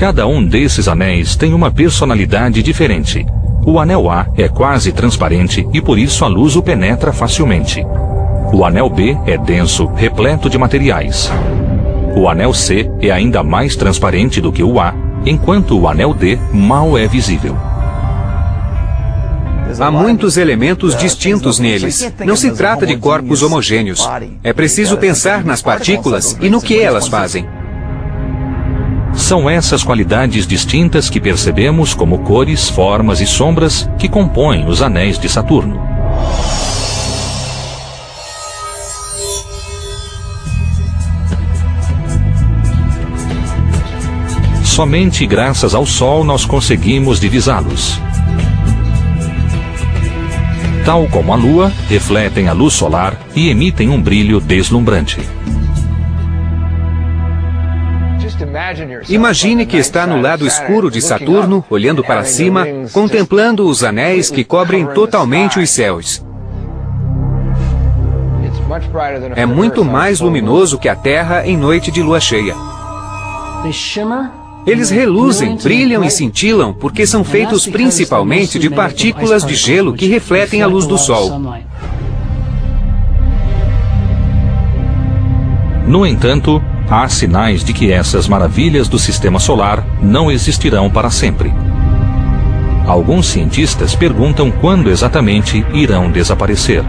Cada um desses anéis tem uma personalidade diferente. O anel A é quase transparente e por isso a luz o penetra facilmente. O anel B é denso, repleto de materiais. O anel C é ainda mais transparente do que o A, enquanto o anel D mal é visível. Há muitos elementos distintos neles. Não se trata de corpos homogêneos. É preciso pensar nas partículas e no que elas fazem. São essas qualidades distintas que percebemos como cores, formas e sombras que compõem os anéis de Saturno. Somente graças ao Sol nós conseguimos divisá-los. Tal como a Lua, refletem a luz solar e emitem um brilho deslumbrante. Imagine que está no lado escuro de Saturno, olhando para cima, contemplando os anéis que cobrem totalmente os céus. É muito mais luminoso que a Terra em noite de lua cheia. Eles reluzem, brilham e cintilam porque são feitos principalmente de partículas de gelo que refletem a luz do Sol. No entanto, há sinais de que essas maravilhas do sistema solar não existirão para sempre. Alguns cientistas perguntam quando exatamente irão desaparecer.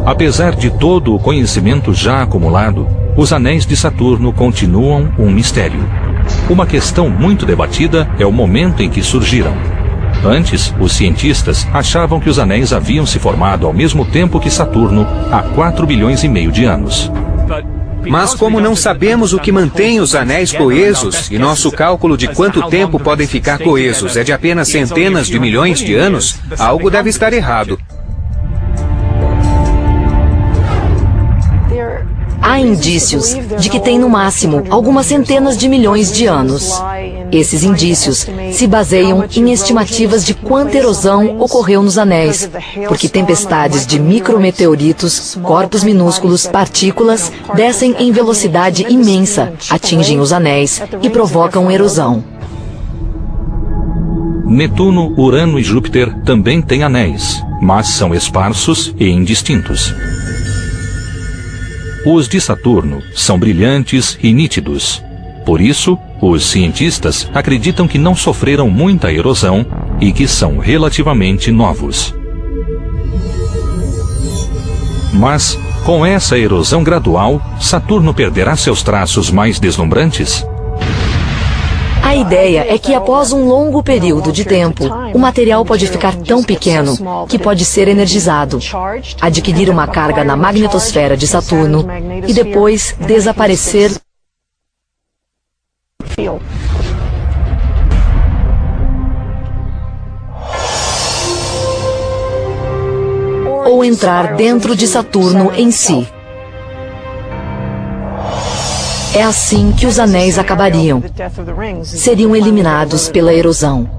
Apesar de todo o conhecimento já acumulado, os anéis de Saturno continuam um mistério. Uma questão muito debatida é o momento em que surgiram. Antes, os cientistas achavam que os anéis haviam se formado ao mesmo tempo que Saturno, há 4,5 bilhões de anos. Mas como não sabemos o que mantém os anéis coesos, e nosso cálculo de quanto tempo podem ficar coesos é de apenas centenas de milhões de anos, algo deve estar errado. Há indícios de que tem no máximo algumas centenas de milhões de anos. Esses indícios se baseiam em estimativas de quanta erosão ocorreu nos anéis, porque tempestades de micrometeoritos, corpos minúsculos, partículas, descem em velocidade imensa, atingem os anéis e provocam erosão. Netuno, Urano e Júpiter também têm anéis, mas são esparsos e indistintos. Os de Saturno são brilhantes e nítidos. Por isso, os cientistas acreditam que não sofreram muita erosão e que são relativamente novos. Mas, com essa erosão gradual, Saturno perderá seus traços mais deslumbrantes? A ideia é que após um longo período de tempo, o material pode ficar tão pequeno que pode ser energizado, adquirir uma carga na magnetosfera de Saturno e depois desaparecer ou entrar dentro de Saturno em si. É assim que os anéis acabariam. Seriam eliminados pela erosão.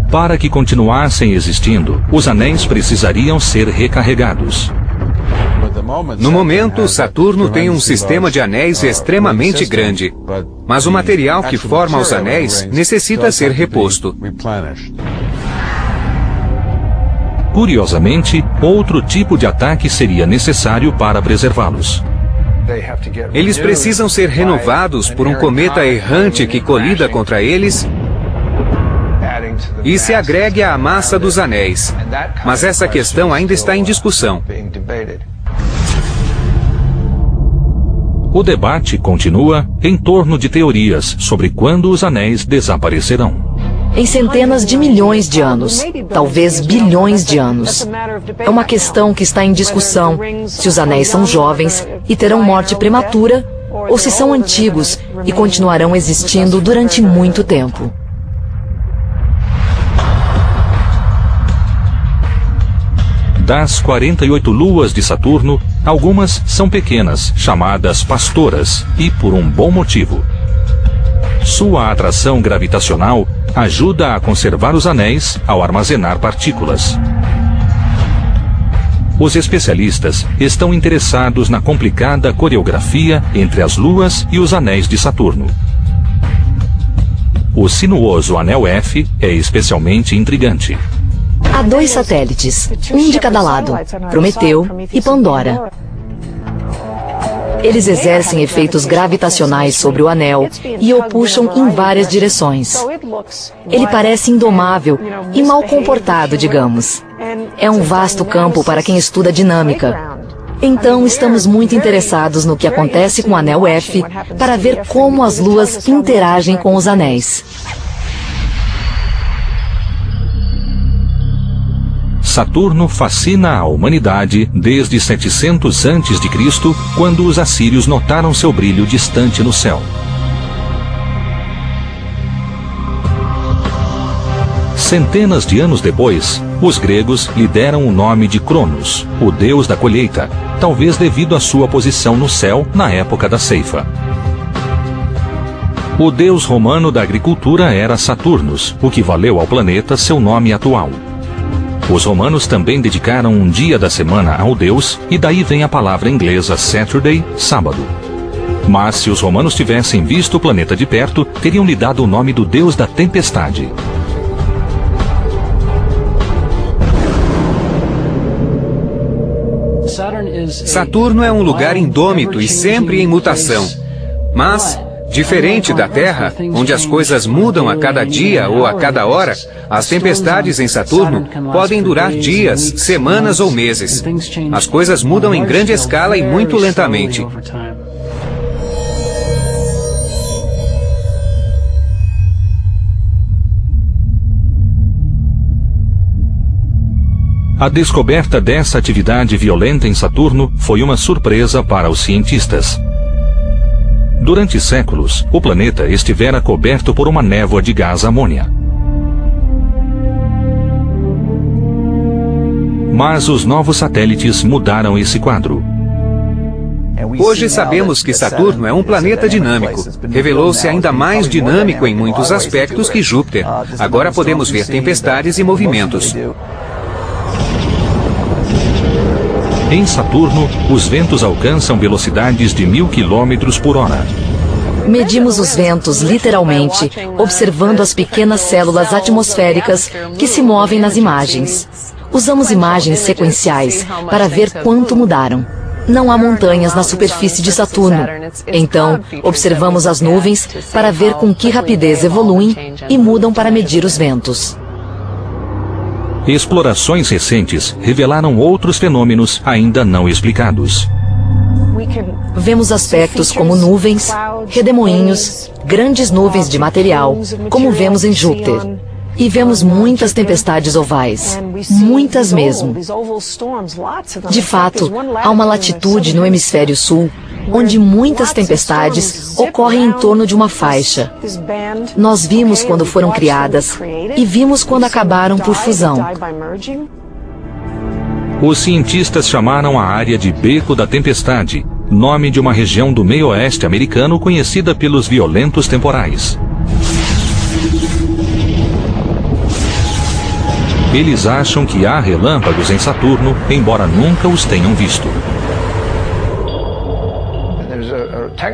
Para que continuassem existindo, os anéis precisariam ser recarregados. No momento, Saturno tem um sistema de anéis extremamente grande, mas o material que forma os anéis necessita ser reposto. Curiosamente, outro tipo de ataque seria necessário para preservá-los. Eles precisam ser renovados por um cometa errante que colida contra eles e se agregue à massa dos anéis. Mas essa questão ainda está em discussão. O debate continua em torno de teorias sobre quando os anéis desaparecerão. Em centenas de milhões de anos, talvez bilhões de anos. É uma questão que está em discussão se os anéis são jovens e terão morte prematura, ou se são antigos e continuarão existindo durante muito tempo. Das 48 luas de Saturno, algumas são pequenas, chamadas pastoras, e por um bom motivo. Sua atração gravitacional ajuda a conservar os anéis ao armazenar partículas. Os especialistas estão interessados na complicada coreografia entre as luas e os anéis de Saturno. O sinuoso anel F é especialmente intrigante. Há 2 satélites, um de cada lado, Prometeu e Pandora. Eles exercem efeitos gravitacionais sobre o anel e o puxam em várias direções. Ele parece indomável e mal comportado, digamos. É um vasto campo para quem estuda dinâmica. Então, estamos muito interessados no que acontece com o anel F para ver como as luas interagem com os anéis. Saturno fascina a humanidade desde 700 a.C., quando os assírios notaram seu brilho distante no céu. Centenas de anos depois, os gregos lhe deram o nome de Cronos, o deus da colheita, talvez devido à sua posição no céu na época da ceifa. O deus romano da agricultura era Saturnus, o que valeu ao planeta seu nome atual. Os romanos também dedicaram um dia da semana ao deus, e daí vem a palavra inglesa Saturday, sábado. Mas se os romanos tivessem visto o planeta de perto, teriam lhe dado o nome do deus da tempestade. Saturno é um lugar indômito e sempre em mutação. Mas, diferente da Terra, onde as coisas mudam a cada dia ou a cada hora, as tempestades em Saturno podem durar dias, semanas ou meses. As coisas mudam em grande escala e muito lentamente. A descoberta dessa atividade violenta em Saturno foi uma surpresa para os cientistas. Durante séculos, o planeta estivera coberto por uma névoa de gás amônia. Mas os novos satélites mudaram esse quadro. Hoje sabemos que Saturno é um planeta dinâmico. Revelou-se ainda mais dinâmico em muitos aspectos que Júpiter. Agora podemos ver tempestades e movimentos. Em Saturno, os ventos alcançam velocidades de 1000 km por hora. Medimos os ventos literalmente, observando as pequenas células atmosféricas que se movem nas imagens. Usamos imagens sequenciais para ver quanto mudaram. Não há montanhas na superfície de Saturno. Então, observamos as nuvens para ver com que rapidez evoluem e mudam para medir os ventos. Explorações recentes revelaram outros fenômenos ainda não explicados. Vemos aspectos como nuvens, redemoinhos, grandes nuvens de material, como vemos em Júpiter. E vemos muitas tempestades ovais, muitas mesmo. De fato, há uma latitude no hemisfério sul, onde muitas tempestades ocorrem em torno de uma faixa. Nós vimos quando foram criadas e vimos quando acabaram por fusão. Os cientistas chamaram a área de Beco da Tempestade, nome de uma região do meio-oeste americano conhecida pelos violentos temporais. Eles acham que há relâmpagos em Saturno, embora nunca os tenham visto.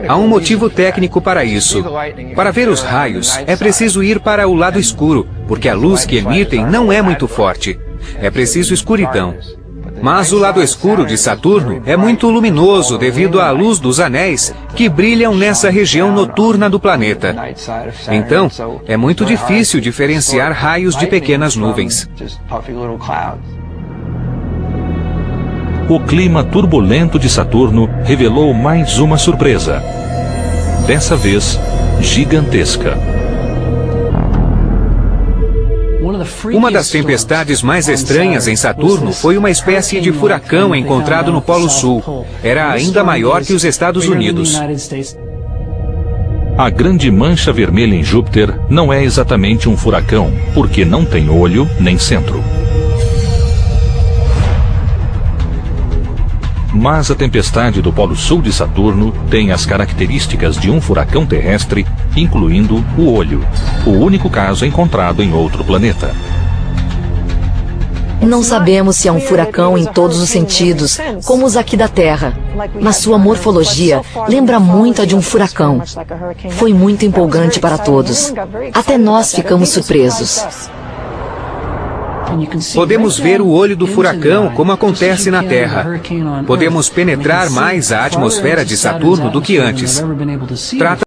Há um motivo técnico para isso. Para ver os raios, é preciso ir para o lado escuro, porque a luz que emitem não é muito forte. É preciso escuridão. Mas o lado escuro de Saturno é muito luminoso devido à luz dos anéis que brilham nessa região noturna do planeta. Então, é muito difícil diferenciar raios de pequenas nuvens. O clima turbulento de Saturno revelou mais uma surpresa. Dessa vez, gigantesca. Uma das tempestades mais estranhas em Saturno foi uma espécie de furacão encontrado no Polo Sul. Era ainda maior que os Estados Unidos. A grande mancha vermelha em Júpiter não é exatamente um furacão, porque não tem olho nem centro. Mas a tempestade do Polo Sul de Saturno tem as características de um furacão terrestre, incluindo o olho, o único caso encontrado em outro planeta. Não sabemos se é um furacão em todos os sentidos, como os aqui da Terra. Mas sua morfologia lembra muito a de um furacão. Foi muito empolgante para todos. Até nós ficamos surpresos. Podemos ver o olho do furacão como acontece na Terra. Podemos penetrar mais a atmosfera de Saturno do que antes. Trata